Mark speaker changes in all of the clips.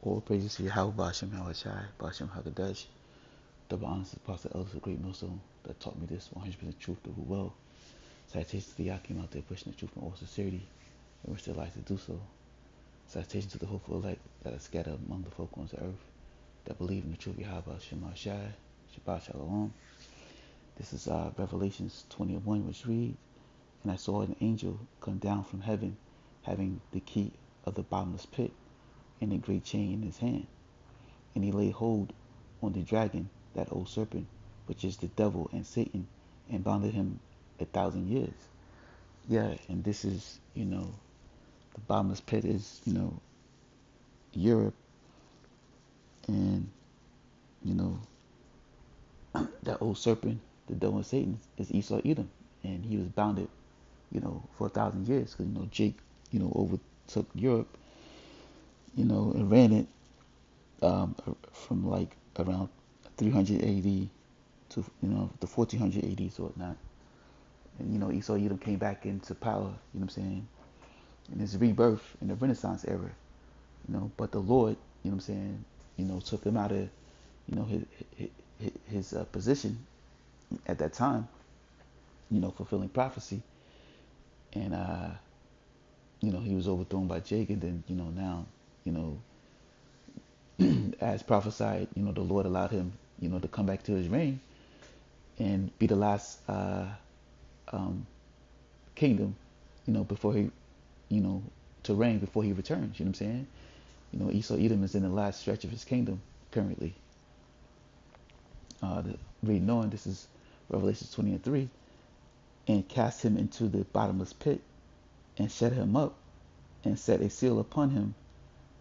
Speaker 1: All praises to Yahweh, Bashem Hawashai, Bashem Hakadosh. Double honors to Pastor Ellis, the great millstone that taught me this 100% truth to who well. Citations to the Yakim out there pushing the truth in all sincerity and risk their lives to do so. Citations to the hopeful elect that are scattered among the folk on the earth that believe in the truth of Yahweh, Bashem Hawashai, Shabbat Shalom. This is Revelations 20:1, which reads, "And I saw an angel come down from heaven, having the key of the bottomless pit and a great chain in his hand. And he laid hold on the dragon, that old serpent, which is the devil and Satan, and bounded him 1,000 years." Yeah, and this is, the bottomless pit is, Europe, and, you know, that old serpent, the devil and Satan, is Esau Edom, and he was bounded, for 1,000 years, because, Jake, overtook Europe, and ran it from like around 300 AD to the 1400 AD or whatnot. And Esau Edom came back into power, what I'm saying, in his rebirth in the Renaissance era, but the Lord, what I'm saying, took him out of, his position at that time, fulfilling prophecy. And he was overthrown by Jake, and then, now, as prophesied, the Lord allowed him, to come back to his reign and be the last kingdom, before he, to reign before he returns. You know what I'm saying? Esau Edom is in the last stretch of his kingdom currently. Reading on, this is Revelation 20:3, "And cast him into the bottomless pit, and shut him up, and set a seal upon him,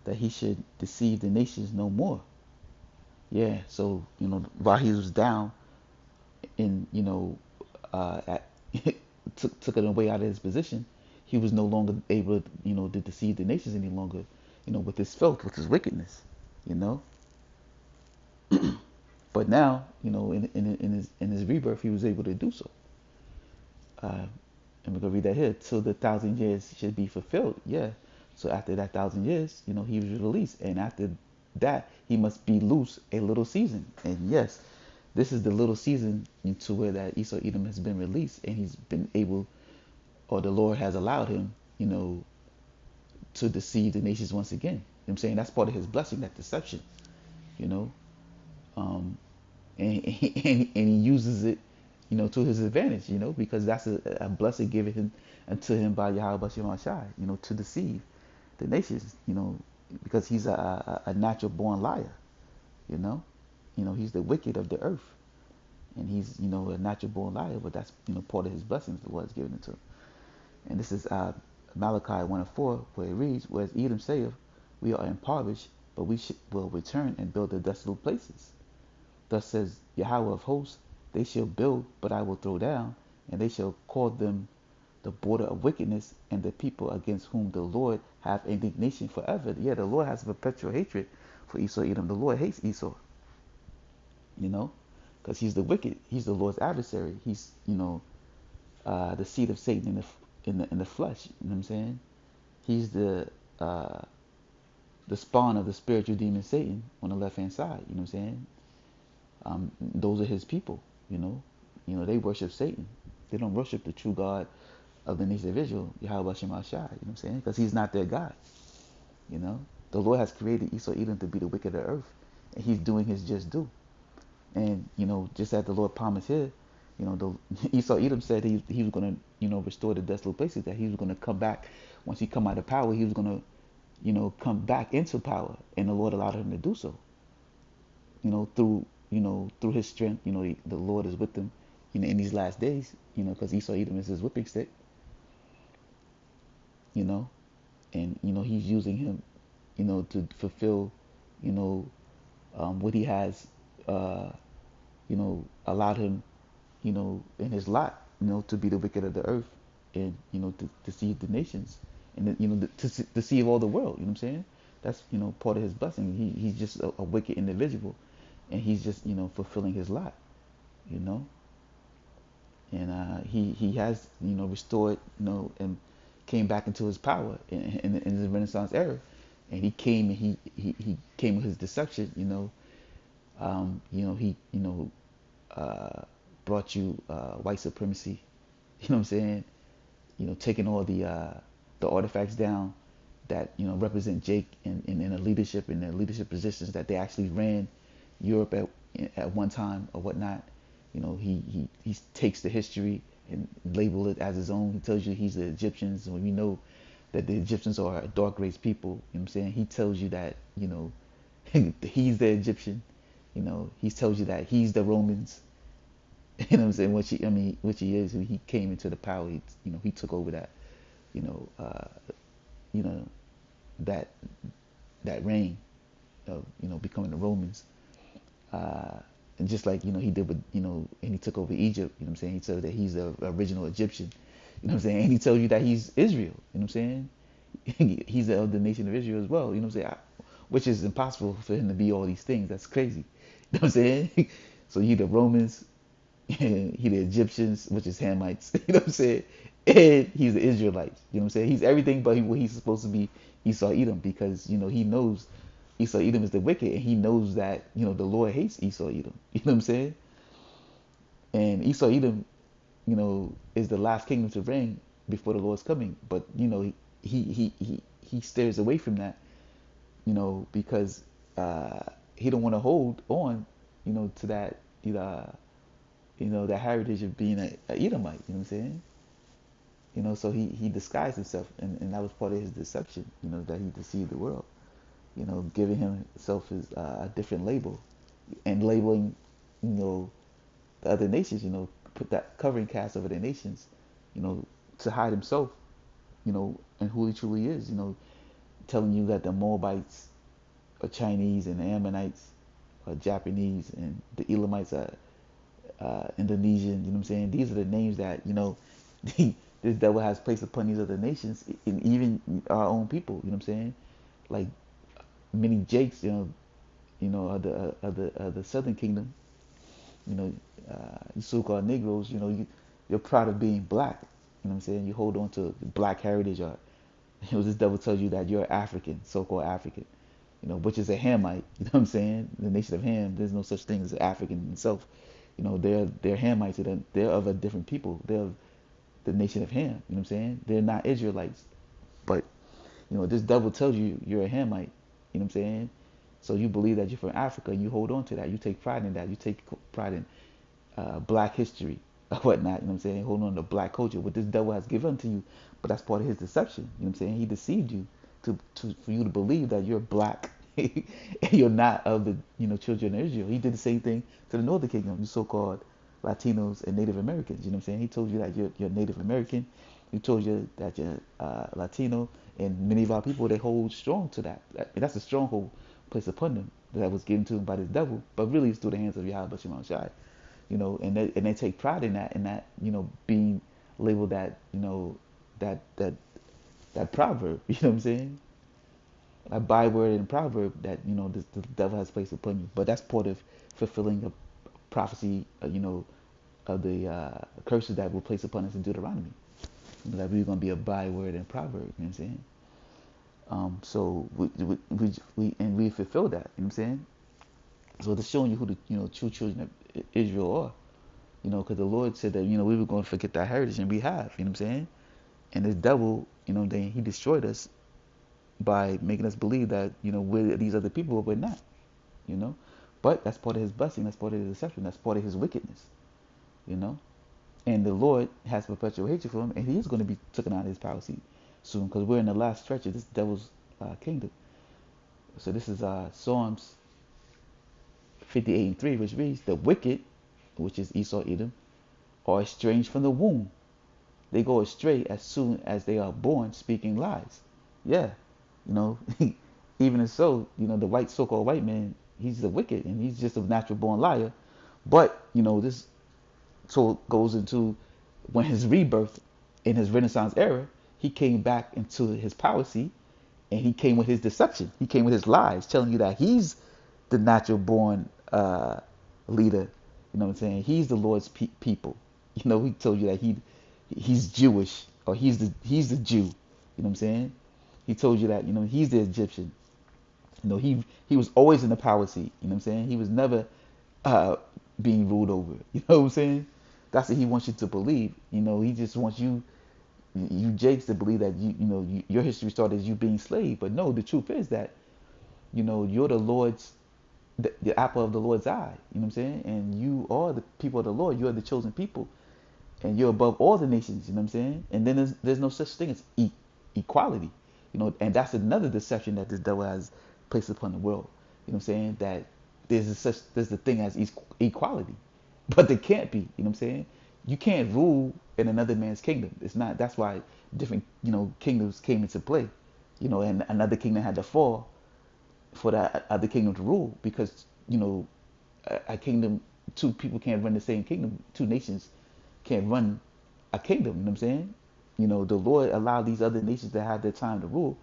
Speaker 1: that he should deceive the nations no more." Yeah, so while he was down in at took it away out of his position, he was no longer able to, to deceive the nations any longer, with his filth, with his wickedness, you know. But now, in his rebirth, he was able to do so. And we're gonna read that here. "Till the 1,000 years should be fulfilled." Yeah. So after that 1,000 years, he was released, and after that, he must be loose a little season. And yes, this is the little season into where that Esau Edom has been released, and he's been able, or the Lord has allowed him, to deceive the nations once again. You know what I'm saying? That's part of his blessing, that deception, you know. Um, and he uses it, to his advantage, because that's a blessing given him unto him by Yahweh Shem Shai, to deceive the nations, because he's a natural born liar, you know. He's the wicked of the earth, and he's, a natural born liar, but that's, part of his blessings that was given to him. And this is Malachi 1:4, where it reads, "Whereas Edom saith, we are impoverished, but we will return and build the desolate places. Thus says Yahweh of hosts, they shall build, but I will throw down, and they shall call them the border of wickedness, and the people against whom the Lord have indignation forever." Yeah, the Lord has perpetual hatred for Esau Edom. The Lord hates Esau, because he's the wicked. He's the Lord's adversary. He's, the seed of Satan in the flesh. You know what I'm saying? He's the spawn of the spiritual demon Satan on the left hand side. You know what I'm saying? Those are his people. They worship Satan. They don't worship the true God of the nation of Israel, Yahweh Shem Shai. You know what I'm saying? Because he's not their God. The Lord has created Esau Edom to be the wicked of the earth, and he's doing his just due. And just as the Lord promised here, Esau Edom said he was going to restore the desolate places, that he was going to come back once he come out of power. He was going to come back into power, and the Lord allowed him to do so. Through his strength, the Lord is with him, in these last days, because Esau Edom is his whipping stick, and he's using him, to fulfill, what he has, allowed him, in his lot, to be the wicked of the earth, and to deceive the nations, and then, to deceive all the world. You know what I'm saying? That's part of his blessing. He's just a wicked individual, and he's just fulfilling his lot, you know. And he has restored, and came back into his power in the Renaissance era, and he came and he came with his deception. He uh, brought you white supremacy. You know what I'm saying? Taking all the artifacts down that represent Jake in the leadership in the leadership positions that they actually ran Europe at one time or whatnot. He takes the history and label it as his own. He tells you he's the Egyptians, and we know that the Egyptians are a dark race people. You know what I'm saying? He tells you that he's the Egyptian. He tells you that he's the Romans. You know what I'm saying? Which he is. He came into the power. He took over that. You know, uh, you know that that reign of becoming the Romans. Uh, and just like he did with and he took over Egypt. You know what I'm saying? He said that he's the original Egyptian. You know what I'm saying? And he tells you that he's Israel. You know what I'm saying? He's of the nation of Israel as well. You know what I'm saying? Which is impossible for him to be all these things. That's crazy. You know what I'm saying? So he the Romans, he the Egyptians, which is Hamites. You know what I'm saying? And he's the Israelites. You know what I'm saying? He's everything but what he's supposed to be Esau Edom, because he knows Esau Edom is the wicked, and he knows that the Lord hates Esau Edom. You know what I'm saying? And Esau Edom, is the last kingdom to reign before the Lord's coming. But he stares away from that, because he don't want to hold on, to that, that heritage of being a Edomite. You know what I'm saying? So he disguised himself, and that was part of his deception. That he deceived the world. Giving himself as a different label, and labeling, the other nations. Put that covering cast over the nations, to hide himself, and who he truly is. Telling you that the Moabites are Chinese, and the Ammonites are Japanese, and the Elamites are Indonesian. You know what I'm saying? These are the names that this devil has placed upon these other nations, and even our own people. You know what I'm saying? Like many Jakes, of the Southern Kingdom. You so-called Negroes. You're proud of being black. You know what I'm saying? You hold on to black heritage, or this devil tells you that you're African, so-called African. Which is a Hamite. You know what I'm saying? The nation of Ham. There's no such thing as African himself. They're Hamites. They're of a different people. They're of the nation of Ham. You know what I'm saying? They're not Israelites. But this devil tells you you're a Hamite. You know what I'm saying? So you believe that you're from Africa, and you hold on to that. You take pride in that. You take pride in black history or whatnot. You know what I'm saying? Hold on to black culture, what this devil has given to you. But that's part of his deception. You know what I'm saying? He deceived you for you to believe that you're black and you're not of the children of Israel. He did the same thing to the Northern Kingdom, you so-called Latinos and Native Americans. You know what I'm saying? He told you that you're Native American. He told you that you're Latino, and many of our people, they hold strong to that. That's a stronghold placed upon them that was given to them by this devil, but really it's through the hands of Yahweh Shema Shai. And they take pride in that, being labeled that, that proverb. You know what I'm saying? A byword and proverb that the devil has placed upon you. But that's part of fulfilling a prophecy, of the curses that were placed upon us in Deuteronomy. That we are going to be a byword and proverb. You know what I'm saying? So we fulfill that. You know what I'm saying? So it's showing you who the true children of Israel are. Because the Lord said that we were going to forget that heritage, and we have. You know what I'm saying? And this devil, then he destroyed us by making us believe that we're these other people, but we're not. You know, but that's part of his blessing. That's part of his deception. That's part of his wickedness. You know, and the Lord has perpetual hatred for him, and he is going to be taken out of his power seat soon, because we're in the last stretch of this devil's kingdom. So this is Psalms 58:3, which reads, "The wicked, which is Esau, Edom, are estranged from the womb. They go astray as soon as they are born, speaking lies." Yeah, you know, even as so, the white so-called white man, he's the wicked, and he's just a natural born liar. But this so goes into when his rebirth in his Renaissance era, he came back into his power seat, and he came with his deception. He came with his lies, telling you that he's the natural born leader. You know what I'm saying? He's the Lord's people. He told you that he's Jewish, or he's the Jew. You know what I'm saying? He told you that, he's the Egyptian. He was always in the power seat. You know what I'm saying? He was never uh, being ruled over. You know what I'm saying? That's what he wants you to believe. He just wants you Jakes to believe that your history started as you being slave. But no, the truth is that you're the Lord's the apple of the Lord's eye. You know what I'm saying? And you are the people of the Lord. You are the chosen people, and you're above all the nations. You know what I'm saying? And then there's no such thing as equality. And that's another deception that this devil has placed upon the world. You know what I'm saying? That there's a thing as equality, but there can't be. You know what I'm saying? You can't rule in another man's kingdom. It's not. That's why different kingdoms came into play. And another kingdom had to fall for that other kingdom to rule, because a kingdom, two people can't run the same kingdom. Two nations can't run a kingdom. You know what I'm saying? The Lord allowed these other nations to have their time to rule.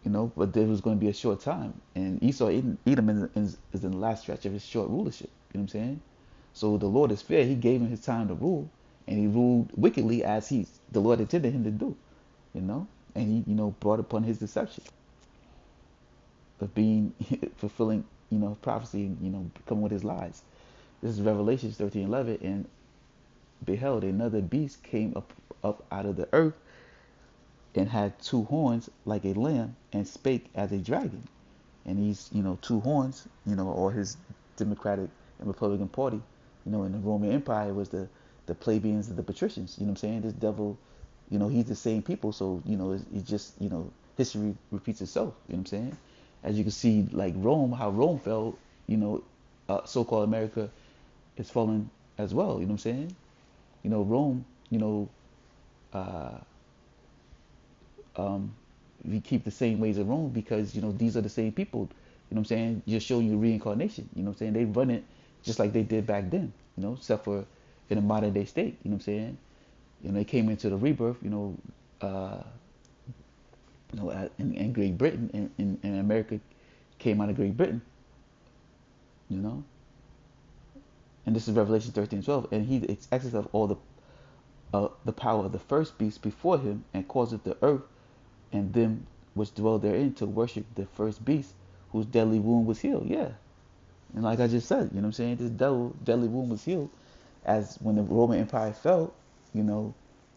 Speaker 1: But there was going to be a short time, and Esau, Edom is in the last stretch of his short rulership. You know what I'm saying? So the Lord is fair. He gave him his time to rule, and he ruled wickedly as the Lord intended him to do. And he brought upon his deception of being fulfilling prophecy, and coming with his lies. This is Revelation 13:11. And beheld, another beast came up out of the earth, and had two horns like a lamb, and spake as a dragon. And these two horns or his Democratic and Republican Party, in the Roman Empire, was the plebeians and the patricians. You know what I'm saying? This devil, he's the same people. So it's just history repeats itself. You know what I'm saying? As you can see, like Rome, how Rome fell, so-called America is falling as well. You know what I'm saying? Rome, uh, we keep the same ways of Rome, because these are the same people. You know what I'm saying? You're showing you reincarnation. You know what I'm saying? They run it just like they did back then. Except for in a modern day state. You know what I'm saying? They came into the rebirth. Uh, in Great Britain, and America came out of Great Britain. You know, and this is Revelation 13:12. And he exercised of all the power of the first beast before him, and causeth the earth and them which dwell therein to worship the first beast, whose deadly wound was healed. Yeah. And like I just said, what I'm saying? This deadly wound was healed, as when the Roman Empire fell,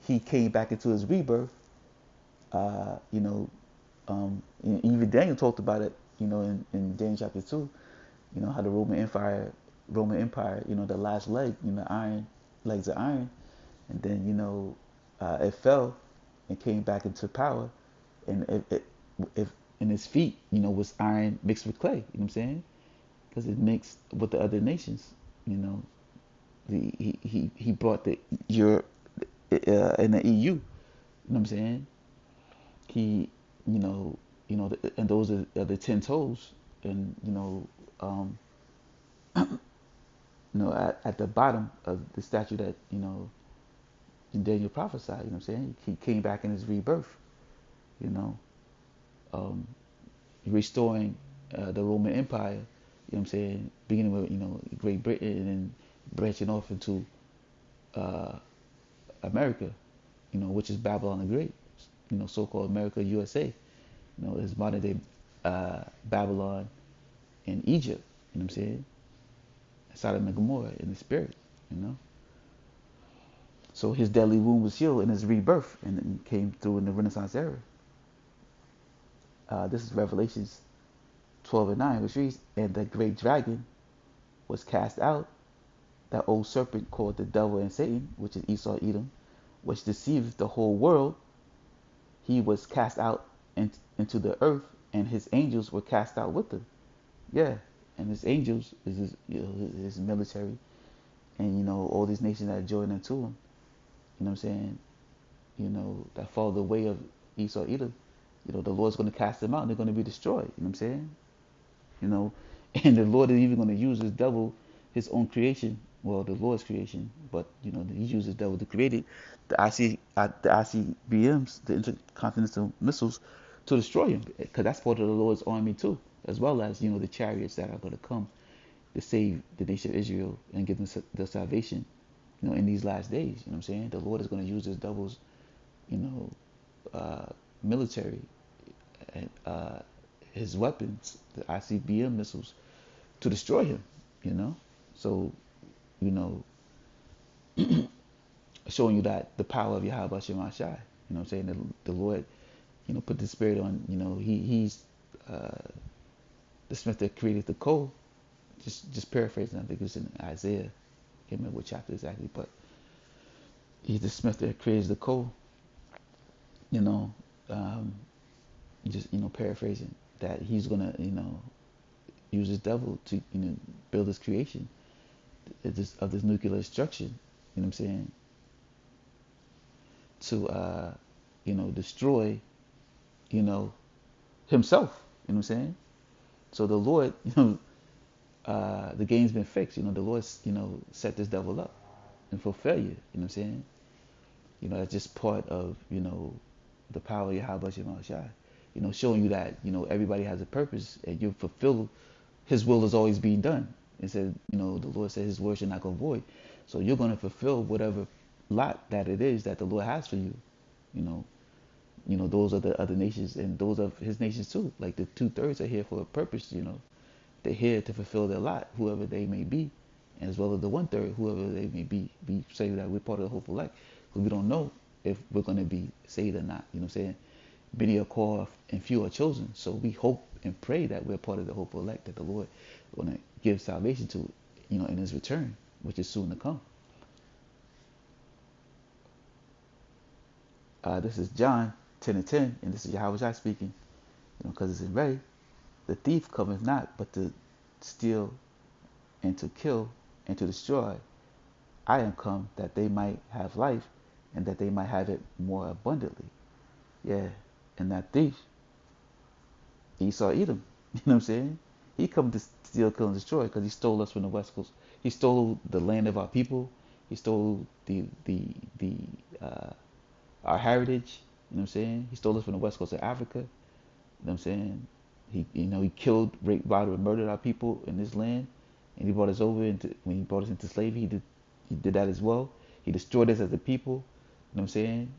Speaker 1: he came back into his rebirth. And even Daniel talked about it, in Daniel chapter 2, how the Roman Empire, the last leg, iron, legs of iron, and then, it fell and came back into power. And if in his feet, was iron mixed with clay. You know what I'm saying? Because it mixed with the other nations. He brought the Europe in the EU. You know what I'm saying? He, and those are the 10 toes, and at the bottom of the statue that Daniel prophesied. You know what I'm saying? He came back in his rebirth. You know, um, restoring the Roman Empire. You know what I'm saying? Beginning with Great Britain, and then branching off into uh, America. Which is Babylon the Great. So-called America, USA. There's modern day Babylon in Egypt. You know what I'm saying? Sodom and Gomorrah in the spirit. So his deadly wound was healed in his rebirth, and then came through in the Renaissance era. This is Revelations 12:9, which reads, and the great dragon was cast out, that old serpent called the devil and Satan, which is Esau, Edom, which deceiveth the whole world. He was cast out into the earth, and his angels were cast out with him. Yeah, and his angels is his military, and all these nations that join into him. You know what I'm saying? That follow the way of Esau, Edom. The Lord's going to cast them out, and they're going to be destroyed. You know what I'm saying? And the Lord is even going to use this devil, his own creation, well, the Lord's creation, but he uses the devil to create it, the ICBMs, the intercontinental missiles, to destroy him, because that's part of the Lord's army too, as well as the chariots that are going to come to save the nation of Israel and give them the salvation, in these last days. You know what I'm saying? The Lord is going to use this devil's, military his weapons, the ICBM missiles, to destroy him. You know, so you know, showing you that the power of Yahweh Shema Shai. You know what I'm saying? The Lord, put the spirit on, he's uh, the smith that created the coal. Just paraphrasing, I think it was in Isaiah. I can't remember what chapter exactly, but he's the smith that creates the coal. You know, um, just paraphrasing that he's gonna use his devil to build his creation of this nuclear destruction. You know what I'm saying? To destroy himself. You know what I'm saying? So the Lord, the game's been fixed. The Lord's set this devil up and for failure. You know what I'm saying? That's just part of the power of Yahweh Shema Shai. Showing you that everybody has a purpose and you fulfill His will is always being done. It said the Lord said His word should not go void. So you're going to fulfill whatever lot that it is that the Lord has for you. You know, those are the other nations and those of His nations too. Like the 2/3 are here for a purpose. They're here to fulfill their lot, whoever they may be, as well as the 1/3, whoever they may be. We say that we're part of the hopeful elect, because we don't know if we're going to be saved or not. You know what I'm saying? Many are called and few are chosen. So we hope and pray that we're part of the hopeful elect, that the Lord is going to give salvation to, in His return, which is soon to come. This is John 10:10, and this is Yahweh Shai speaking, because it's in Ray. The thief cometh not but to steal and to kill and to destroy. I am come that they might have life and that they might have it more abundantly. Yeah, and that thief, Esau Edom, you know what I'm saying? He come to steal, kill, and destroy because he stole us from the West Coast. He stole the land of our people. He stole the our heritage. You know what I'm saying? He stole us from the West Coast of Africa. You know what I'm saying? He killed, raped, robbed, and murdered our people in this land, and he brought us over when he brought us into slavery. He did that as well. He destroyed us as a people. You know what I'm saying?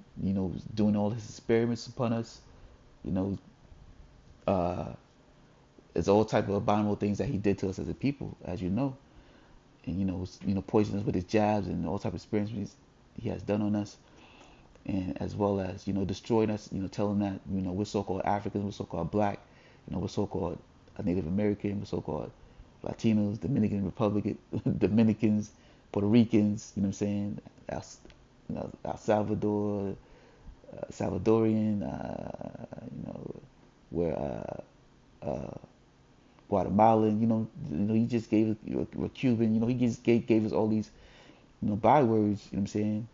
Speaker 1: Doing all his experiments upon us. You know, it's all type of abominable things that he did to us as a people, as you know. And poisoning us with his jabs and all type of experiments he has done on us, and as well as destroying us. Telling that we're so-called Africans, we're so-called black. We're so-called Native American, we're so-called Latinos, Dominican Republic, Dominicans, Puerto Ricans, you know what I'm saying? El Salvador, Salvadorian, we're Guatemalan, he just gave us, we're Cuban, he just gave us all these, bywords, you know what I'm saying,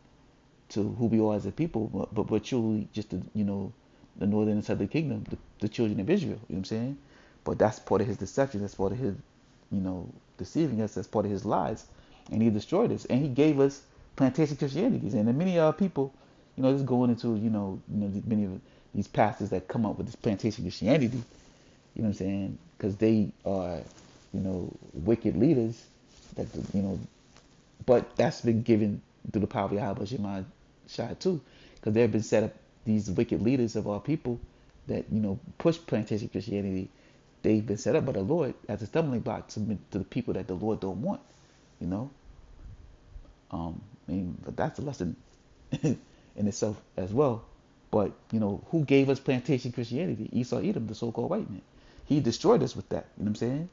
Speaker 1: to who we are as a people, but we're truly just the northern and southern kingdom, the children of Israel. You know what I'm saying? But that's part of his deception. That's part of his, deceiving us. That's part of his lies. And he destroyed us. And he gave us plantation Christianities. And then many of our people, just going into, many of these pastors that come up with this plantation Christianity. You know what I'm saying? Because they are, wicked leaders. That but that's been given through the power of Yahweh Shema Shai too, because they've been set up, these wicked leaders of our people that push plantation Christianity. They've been set up by the Lord as a stumbling block to the people that the Lord don't want. But that's a lesson in itself as well. But who gave us plantation Christianity? Esau Edom, the so-called white man. He destroyed us with that. You know what I'm saying?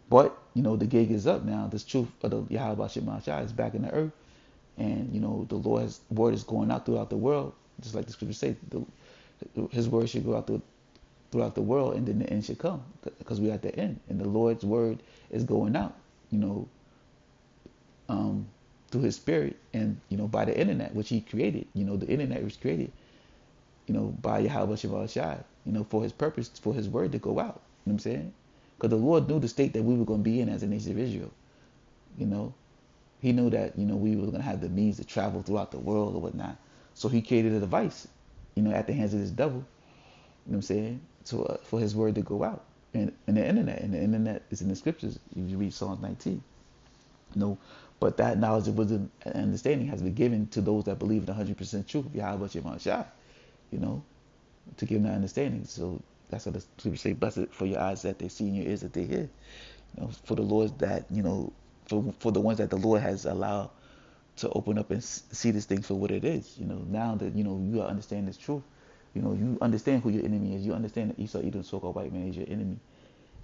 Speaker 1: But the gig is up now. This truth of the Yahweh Shema Shai is back in the earth. And the Lord's word is going out throughout the world, just like the scriptures say. His word should go out throughout the world, and then the end should come, because we're at the end, and the Lord's word is going out, through His Spirit, and by the internet, which He created. The internet was created, by Yahweh Shema Shai, for His purpose, for His word to go out. You know what I'm saying? Because the Lord knew the state that we were going to be in as a nation of Israel. He knew that, we were going to have the means to travel throughout the world or whatnot. So He created a device, at the hands of this devil, you know what I'm saying, so, for His word to go out. And the internet is in the scriptures. You read Psalms 19. But that knowledge of wisdom and understanding has been given to those that believe in 100% truth of Yahweh Shema Shai, to give them that understanding. So that's what the scripture say, blessed for your eyes that they see and your ears that they hear. For the Lord that, for the ones that the Lord has allowed to open up and see this thing for what it is. Now that, you understand this truth, you understand who your enemy is. You understand that Esau, Edom, so-called white man, is your enemy.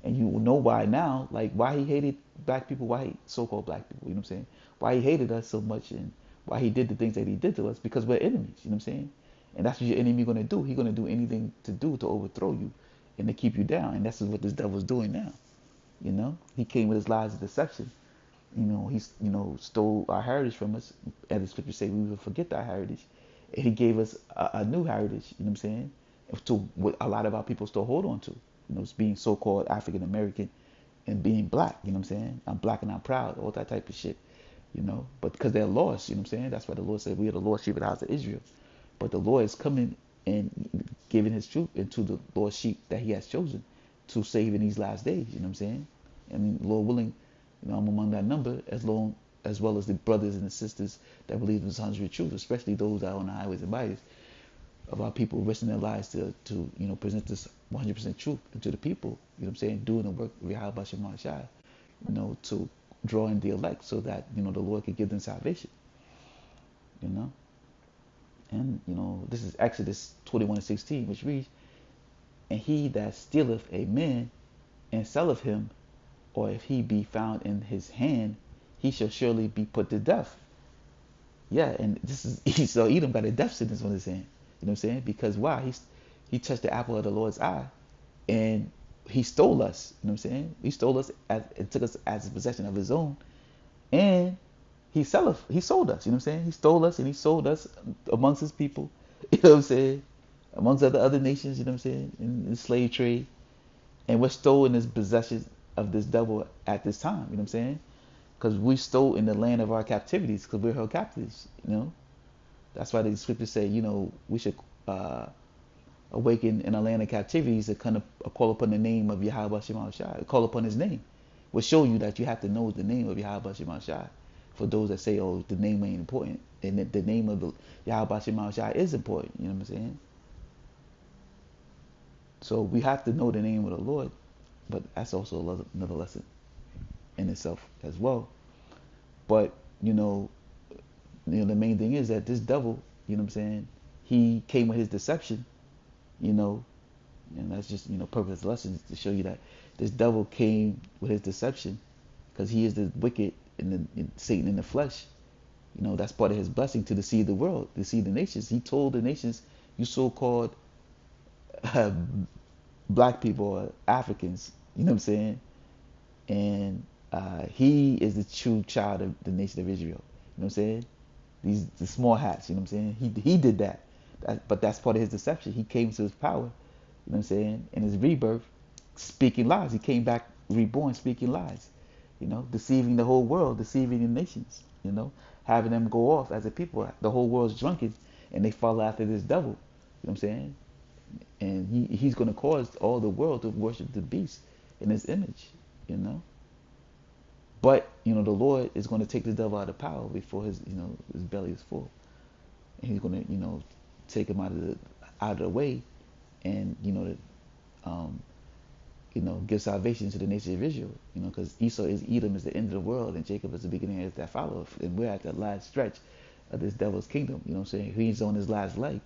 Speaker 1: And you know why now, like why he hated black people, why he so-called black people, you know what I'm saying? Why he hated us so much and why he did the things that he did to us, because we're enemies, you know what I'm saying? And that's what your enemy gonna do. He's gonna do anything to overthrow you and to keep you down. And that's what this devil's doing now. He came with his lies and deception. He stole our heritage from us. As the scriptures say, we will forget our heritage. And he gave us a new heritage, you know what I'm saying? To what a lot of our people still hold on to. It's being so-called African American and being black, you know what I'm saying? I'm black and I'm proud, all that type of shit, But because they're lost, you know what I'm saying? That's why the Lord said we are the lost sheep of the house of Israel. But the Lord is coming and giving his truth into the lost sheep that he has chosen to save in these last days, you know what I'm saying? Lord willing, I'm among that number, as well as the brothers and the sisters that believe in the Son's truth, especially those that are on the highways and byways of our people risking their lives to present this 100% truth to the people, you know what I'm saying, doing the work of Yahweh Shema Shai, to draw in the elect so that, the Lord could give them salvation, you know. And, this is Exodus 21:16, which reads, and he that stealeth a man and selleth him, or if he be found in his hand, he shall surely be put to death. Yeah, and this is Esau, Edom got a death sentence on his hand. You know what I'm saying? Because why? He touched the apple of the Lord's eye, and he stole us. You know what I'm saying? He stole us and took us as a possession of his own, and he sold us. You know what I'm saying? He stole us and he sold us amongst his people. You know what I'm saying? Amongst other nations. You know what I'm saying? In the slave trade, and we're stolen as possessions of this devil at this time. You know what I'm saying? Because we stole in the land of our captivities, because we're held captives. That's why the scriptures say, we should awaken in a land of captivities to kind of call upon the name of Yahweh Shema Shai, call upon his name. Will show you that you have to know the name of Yahweh Shema Shai. For those that say, oh, the name ain't important, and that the name of the Yahweh Shema Shai is important. You know what I'm saying? So we have to know the name of the Lord, but that's also another lesson in itself as well. But the main thing is that this devil, you know what I'm saying, he came with his deception, and that's just, purpose lessons to show you that this devil came with his deception because he is the wicked and Satan in the flesh. That's part of his blessing to deceive the world, deceive the nations. He told the nations, you so-called uh, black people or Africans, you know what I'm saying? And he is the true child of the nation of Israel. You know what I'm saying? The small hats, you know what I'm saying? He did that. But that's part of his deception. He came to his power, you know what I'm saying? In his rebirth, speaking lies. He came back reborn, speaking lies, deceiving the whole world, deceiving the nations, having them go off as a people. The whole world's drunken and they follow after this devil, you know what I'm saying? And he's going to cause all the world to worship the beast in his image, But, the Lord is going to take the devil out of power before his belly is full. And he's going to, take him out of the way and, give salvation to the nation of Israel, because Edom is the end of the world and Jacob is the beginning as that follow. And we're at the last stretch of this devil's kingdom, you know what I'm saying? He's on his last leg.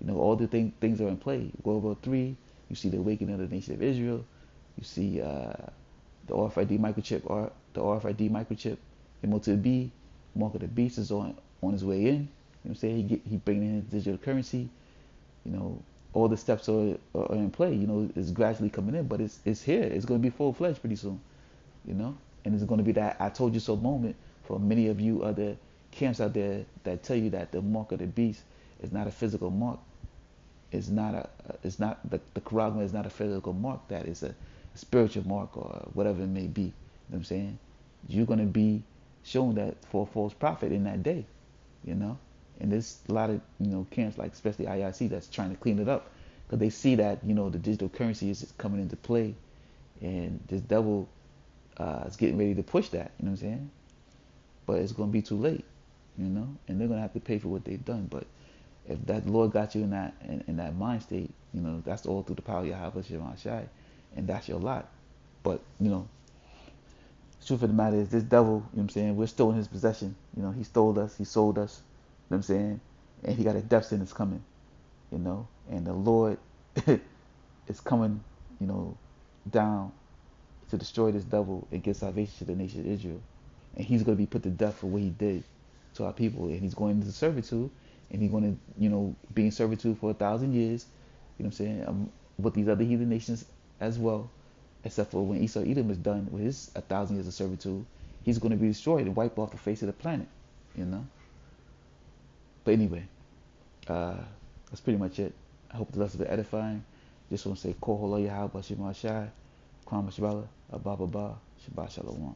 Speaker 1: All the things are in play. World War III, you see the awakening of the nation of Israel. You see the RFID microchip, or the RFID microchip, MO2B, mark of the beast is on his way in. You know what I'm saying? He bringing in digital currency. All the steps are in play. It's gradually coming in, but it's here. It's going to be full fledged pretty soon. And it's going to be that I told you so moment for many of you other camps out there that tell you that the mark of the beast is not a physical mark. It's not the charagma is not a physical mark. That is a spiritual mark or whatever it may be. You know what I'm saying? You're going to be shown that for a false prophet in that day, And there's a lot of, camps like especially IIC that's trying to clean it up because they see that, the digital currency is coming into play and this devil is getting ready to push that, you know what I'm saying? But it's going to be too late, And they're going to have to pay for what they've done. But If that Lord got you in that mind state, that's all through the power of Yahweh Shema Shai, and that's your lot. But the truth of the matter is, this devil, what I'm saying, we're still in his possession. He stole us, he sold us, what I'm saying, and he got a death sentence coming, and the Lord is coming, down to destroy this devil and give salvation to the nation of Israel. And he's going to be put to death for what he did to our people. And he's going into servitude, and he's going to, be in servitude for 1,000 years, with these other heathen nations as well. Except for when Esau Edom is done with his 1,000 years of servitude, he's going to be destroyed and wiped off the face of the planet, But anyway, that's pretty much it. I hope the lesson was edifying. Just want to say, Koholo Yahweh Shema Shai, Kwam Shabala, Abba Shabbat Shalom.